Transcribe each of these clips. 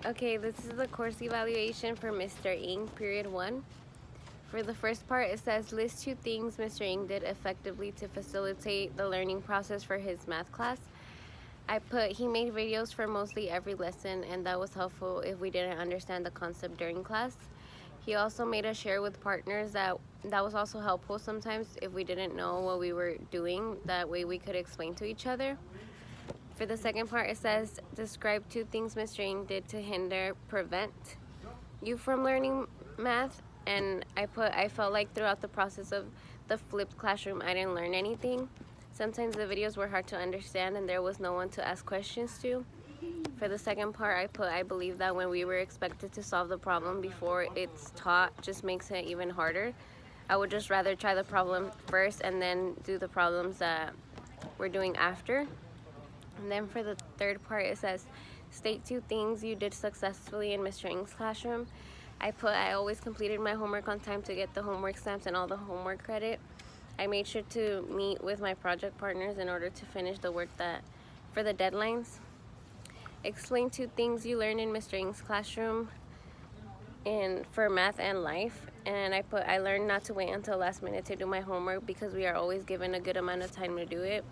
Okay, this is the course evaluation for Mr. Ng, period 1. For the first part, it says list 2 things Mr. Ng did effectively to facilitate the learning process for his math class. I put he made videos for mostly every lesson, and that was helpful if we didn't understand the concept during class. He also made us share with partners. That was also helpful sometimes if we didn't know what we were doing. That way we could explain to each other. For the second part, it says describe 2 things Mr. Ng did to prevent you from learning math. And I felt like throughout the process of the flipped classroom, I didn't learn anything. Sometimes the videos were hard to understand and there was no one to ask questions to. For the second part, I believe that when we were expected to solve the problem before it's taught just makes it even harder. I would just rather try the problem first and then do the problems that we're doing after. And then for the third part, it says state 2 things you did successfully in Mr. Ng's classroom. I always completed my homework on time to get the homework stamps and all the homework credit. I made sure to meet with my project partners in order to finish the work for the deadlines. Explain 2 things you learned in Mr. Ng's classroom for math and life. And I learned not to wait until last minute to do my homework because we are always given a good amount of time to do it.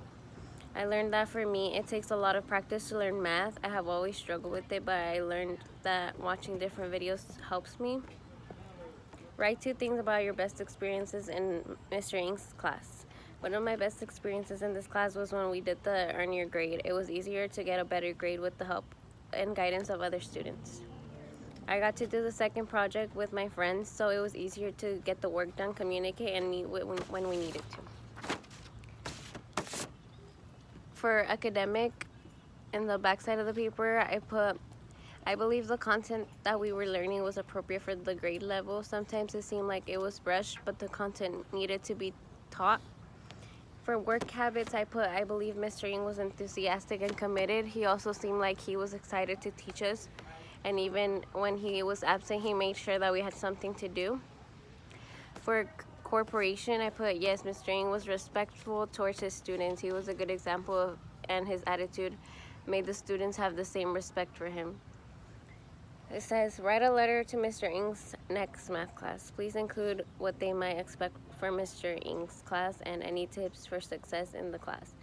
I learned that for me, it takes a lot of practice to learn math. I have always struggled with it, but I learned that watching different videos helps me. Write 2 things about your best experiences in Mr. Ng's class. One of my best experiences in this class was when we did the earn your grade. It was easier to get a better grade with the help and guidance of other students. I got to do the second project with my friends, so it was easier to get the work done, communicate, and meet when we needed to. For academic, in the back side of the paper, I believe the content that we were learning was appropriate for the grade level. Sometimes it seemed like it was rushed, but the content needed to be taught. For work habits, I believe Mr. Ng was enthusiastic and committed. He also seemed like he was excited to teach us, and even when he was absent, he made sure that we had something to do. For corporation, yes, Mr. Ng was respectful towards his students. He was a good example and his attitude made the students have the same respect for him. It says, write a letter to Mr. Ng's next math class. Please include what they might expect for Mr. Ng's class and any tips for success in the class.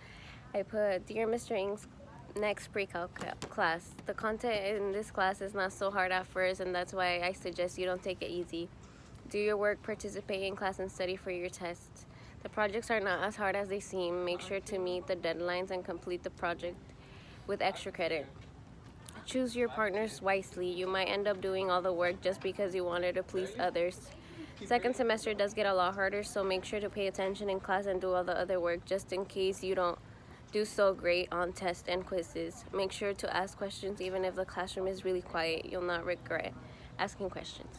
I put, dear Mr. Ng's next pre-calc class. The content in this class is not so hard at first, and that's why I suggest you don't take it easy. Do your work, participate in class, and study for your tests. The projects are not as hard as they seem. Make sure to meet the deadlines and complete the project with extra credit. Choose your partners wisely. You might end up doing all the work just because you wanted to please others. Second semester does get a lot harder, so make sure to pay attention in class and do all the other work just in case you don't do so great on tests and quizzes. Make sure to ask questions even if the classroom is really quiet. You'll not regret asking questions.